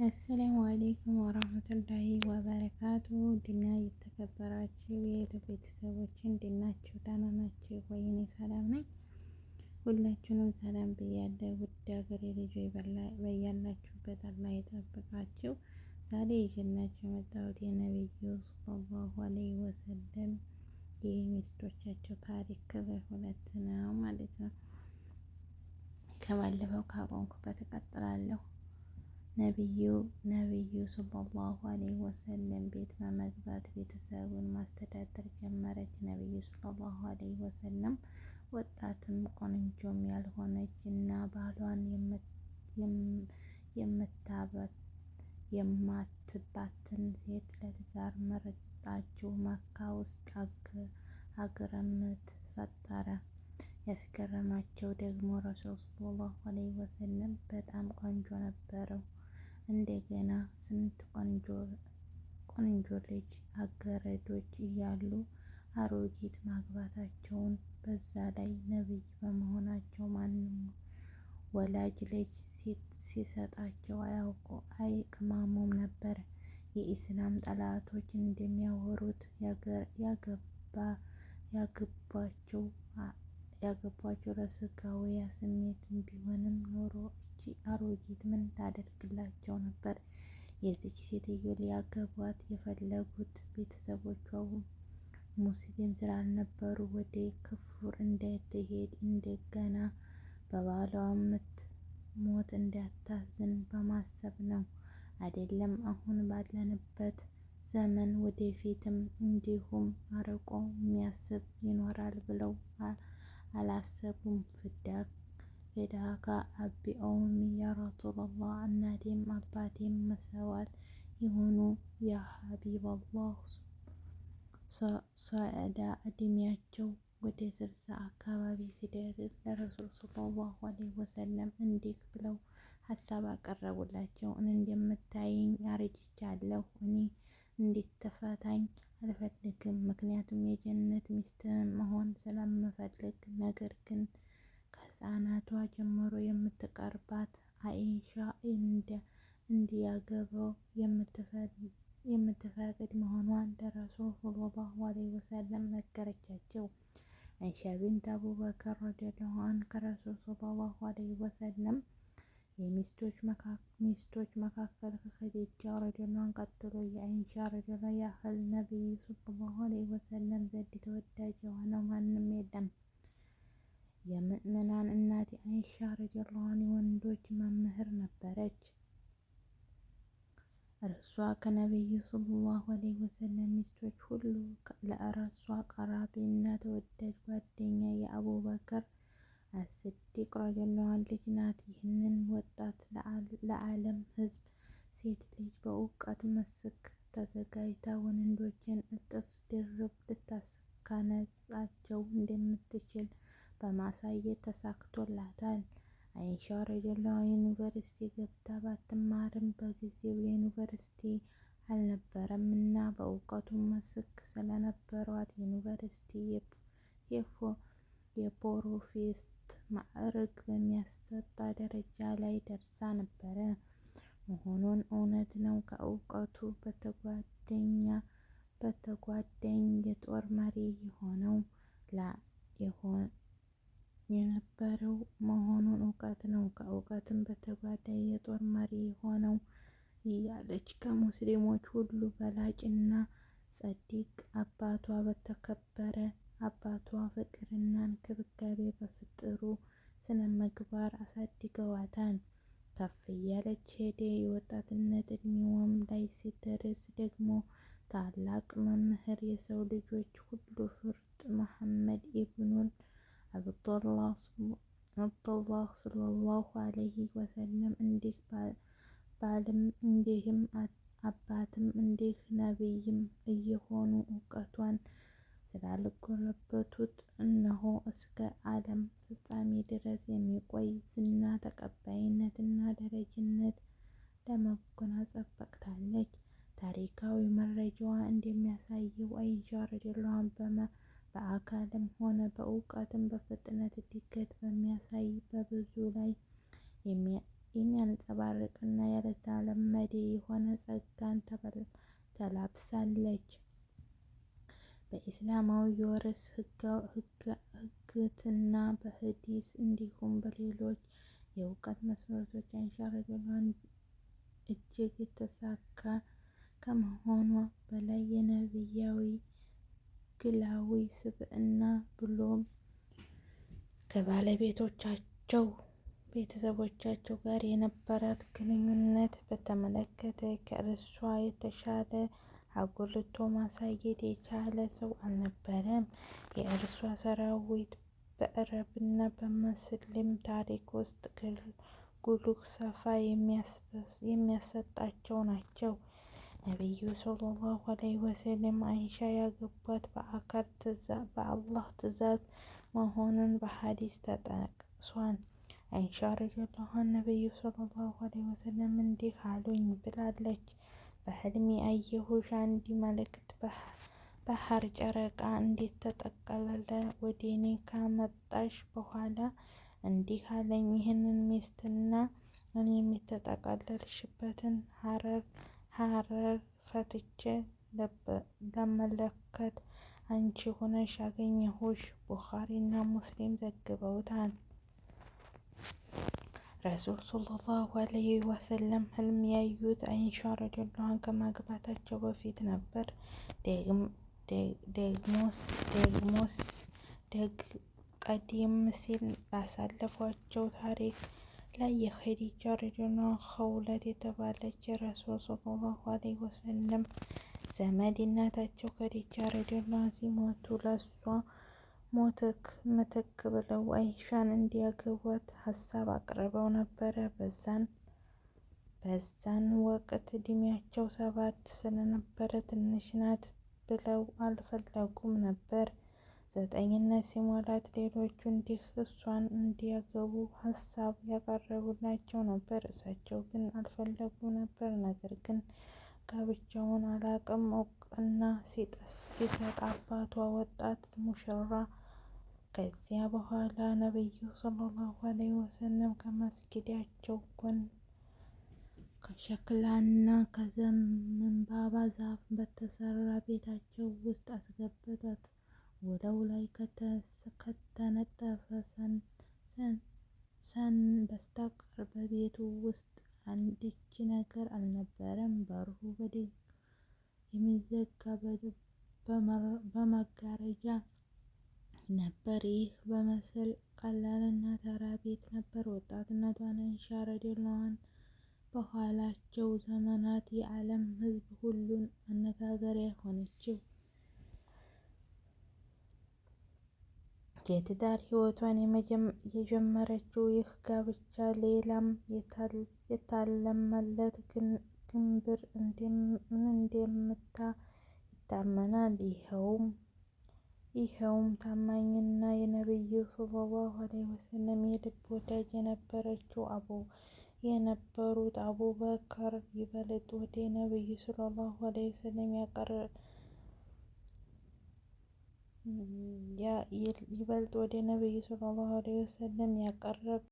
አሰላሙ አሌይኩም ወራህመቱላሂ ወበረካቱ ድና የተከበራችሁ የዩቱብ ቤተሰቦች እንዴት ናችሁ? ደህና ናችሁ ወይ? እኔ ሰላም ነኝ። ሁላችሁንም ሰላም ብያለሁ። ውድ ሀገሬ ልጆች በያላችሁበት አላህ ይጠብቃችሁ። ዛሬ ይዤላችሁ የመጣሁት የነቢዩ ሰለላሁ ዐለይሂ ወሰለም የሚስቶቻቸው ታሪክ ክፍል 2 ነው ማለት ነው። ከባለፈው ካቆምኩበት እቀጥላለሁ። ነቢዩ ሰለላሁ ዐለይሂ ወሰለም ቤት በመግባት ቤተሰቡን ማስተዳደር ጀመረች። ነቢዩ ሰለላሁ ዐለይሂ ወሰለም ወጣትም ቆንጆም ያልሆነች እና ባሏን የማትባትን ሴት ለትዳር መረጣችው። መካ ውስጥ አግርምት ፈጠረ። ያስገረማቸው ደግሞ ረሱል ሰለላሁ ዐለይሂ ወሰለም በጣም ቆንጆ ነበረው። እንደገና ስንት ቆንጆ ልጅ አገረዶች እያሉ አሮጊት ማግባታቸውን፣ በዛ ላይ ነብይ በመሆናቸው ማንም ወላጅ ልጅ ሲሰጣቸው አይቅማሙም ነበር። የኢስላም ጠላቶች እንደሚያወሩት ያገቧቸው ለስጋዊ ስሜት ቢሆንም ኖሮ እቺ አሮጊት ምን ታደርግላቸው ነበር? የዚች ሴትዮ ሊያገቧት የፈለጉት ቤተሰቦቿ ሙስሊም ስላልነበሩ ወደ ክፍር እንዳትሄድ እንደገና በባሏ ሞት እንዳታዝን በማሰብ ነው። አይደለም አሁን ባለንበት ዘመን ወደፊትም እንዲሁም አርቆ የሚያስብ ይኖራል ብለው አላሰቡም። ፊዳከ አቢ ኦሚ ያ ረሱለላህ፣ እናቴም አባቴም መስዋዕት ይሁኑ ያ ሀቢበላህ። ሶዕዳ እድሜያቸው ወደ 60 አካባቢ ሲደርስ ለረሱል ሰለላሁ ዐለይሂ ወሰለም እንዲህ ብለው ሀሳብ አቀረቡላቸው። እንደምታይኝ አርጅቻለሁ። እኔ እንድትፈታኝ አልፈልግም፣ ምክንያቱም የጀነት ሚስት መሆን ስለምፈልግ። ነገር ግን ከህፃናቷ ጀምሮ የምትቀርባት አይሻ እንዲያገባው የምትፈቅድ መሆኗን ለረሱል ሰለላሁ ዐለይሂ ወሰለም ነገረቻቸው። አይሻ ቢንት አቡበከር ረዲየላሁ ዐንሃ ከረሱል ሰለላሁ ዐለይሂ ወሰለም ሚስቶች መካከል ከኸዲጃ ረዲየላሁ ዐንሃ ቀጥሎ የአይሻ ረዲየላሁ ያህል ነቢዩ ሰለላሁ ዐለይሂ ወሰለም ዘንድ ተወዳጅ የሆነ ማንም የለም። የምእመናን እናት አይሻ ረዲየላሁ ዐንሃ የወንዶች መምህር ነበረች። እርሷ ከነቢዩ ሰለላሁ ዐለይሂ ወሰለም ሚስቶች ሁሉ ለእርሷ ቀራቢ እና ተወዳጅ ጓደኛ የአቡበከር አስዲቅ ረዲየላሁ ዐንሁ ልጅ ናት። ይህንን ወጣት ለዓለም ሕዝብ ሴት ልጅ በእውቀት መስክ ተዘጋጅታ ወንዶችን እጥፍ ድርብ ልታስካነጻቸው እንደምትችል በማሳየት ተሳክቶላታል። አይሻ ረዲየላሁ ዐንሃ ዩኒቨርሲቲ ገብታ ባትማርም በጊዜው ዩኒቨርሲቲ አልነበረም እና በእውቀቱ መስክ ስለነበሯት ዩኒቨርሲቲ የፕሮፌሰር ማዕረግ በሚያሰጥ ደረጃ ላይ ደርሳ ነበር መሆኑን እውነት ነው። ከእውቀቱ በተጓዳኝ የጦር መሪ የነበረው መሆኑን እውቀት ነው። ከእውቀትም በተጓዳኝ የጦር መሪ የሆነው እያለች ከሙስሊሞች ሁሉ በላጭ እና ጸዲቅ አባቷ በተከበረ አባቷ ፍቅርና እንክብካቤ በጥሩ ስነምግባር አሳድገዋታል። ከፍ እያለች ሄደ። የወጣትነት እድሜዋም ላይ ሲደርስ ደግሞ ታላቅ መምህር የሰው ልጆች ሁሉ ፈርጥ መሐመድ ኢብኑል አብዱላህ ሰለላሁ ዐለይሂ ወሰለም እንዲህ ባልም እንዲህም አባትም እንዲህ ነብይም እየሆኑ እውቀቷን ስላልጎለበቱት እነሆ እስከ ዓለም ፍጻሜ ድረስ የሚቆይ ዝና፣ ተቀባይነት እና ደረጃነት ለመጎናጸፍ በቅታለች። ታሪካዊ መረጃዋ እንደሚያሳየው አይሻ ረዲየላሁ ዐንሃ በአካልም ሆነ በእውቀት በፍጥነት እድገት በሚያሳይ በብዙ ላይ የሚያንጸባርቅና ያልተለመደ የሆነ ጸጋን ተላብሳለች። በኢስላማዊ የውርስ ሕግጋትና በሐዲስ እንዲሁም በሌሎች የእውቀት መስመሮች አይሻ ረዲየላሁ ዐንሃ እጅግ የተሳካ ከመሆኗ በላይ የነቢያዊ ግላዊ ስብዕና ብሎም ከባለቤቶቻቸው ቤተሰቦቻቸው ጋር የነበራት ግንኙነት በተመለከተ ከእርሷ የተሻለ አጉልቶ ማሳየት የቻለ ሰው አልነበረም። የእርሷ ሰራዊት በአረብና በሙስሊም ታሪክ ውስጥ ጉልህ ስፍራ የሚሰጣቸው ናቸው። ነቢዩ ሰለላሁ ዐለይሂ ወሰለም አይሻ ያገቧት በአላህ ትዕዛዝ መሆኑን በሐዲስ ተጠቅሷል። አይሻ ረዲየላሁ ዐንሃ ነቢዩ ሰለላሁ ዐለይሂ ወሰለም እንዲህ አሉኝ ብላለች። በሕልሜ አየሁሽ አንድ መልአክ ባህር ጨረቃ እንደተጠቀለለ ወደ እኔ ካመጣሽ በኋላ እንዲህ አለኝ፣ ይህንን ሚስትና እኔም የተጠቀለልሽበትን ሐረግ ፈትቼ ለመለከት አንቺ ሆነሽ አገኘሁሽ። ቡኻሪና ሙስሊም ዘግበውታል። ረሱል ሰለላሁ ዐለይሂ ወሰለም ህልም ያዩት አይሻ ረዲየላሁ ዐንሃ ከማግባታቸው በፊት ነበር። ቀደም ሲል ባሳለፏቸው ታሪክ ላይ የኸዲጃ ረዲየላሁ ዐንሃ ኸውለት የተባለች የረሱል ሰለላሁ ዐለይሂ ወሰለም ዘመድ እናታቸው ኸዲጃ ረዲየላሁ ዐንሃ ሲሞቱ ለእሷ ምትክ ብለው አይሻን እንዲያገቧት ሀሳብ አቅርበው ነበር። በዛን ወቅት እድሜያቸው 7 ስለነበር ትንሽ ናት ብለው አልፈለጉም ነበር። 9 ሲሞላት ሌሎቹ እሷን እንዲያገቡ ሀሳብ ያቀርቡላቸው ነበር። እሳቸው ግን አልፈለጉም ነበር። ነገር ግን ጋብቻውን አላቅም እውቅና ሲሰጥ አባቷ ወጣት ሙሽራ ከዚያ በኋላ ነቢዩ ሰለላሁ ዐለይሂ ወሰለም ከመስጊዳቸው ጎን ከሸክላና ከዘንባባ ዛፍ በተሰራ ቤታቸው ውስጥ አስገቧት። ወለሉ ላይ ከተነጠፈ ሰን በስተቀር በቤቱ ውስጥ አንዳች ነገር አልነበረም። በሩ የሚዘጋ በመጋረጃ ነበር። ይህ በመሰል ቀላልና ተራ ቤት ነበር ወጣትነቷን አይሻ ረዲየላሁ ዐንሃ በኋላቸው ዘመናት የዓለም ሕዝብ ሁሉ መነጋገሪያ ሆነችው። የትዳር ሕይወቷን የጀመረችው ይህ ጋብቻ ሌላም የታለመለት ግብር እንደመታ ይታመናል። ይኸውም ታማኝና የነቢዩ ሰለላሁ ዐለይሂ ወሰለም የልብ ወዳጅ የነበሩት አቡበከር ይበልጥ ወደ ነቢዩ ሰለላሁ ዐለይሂ ወሰለም ያቀረበ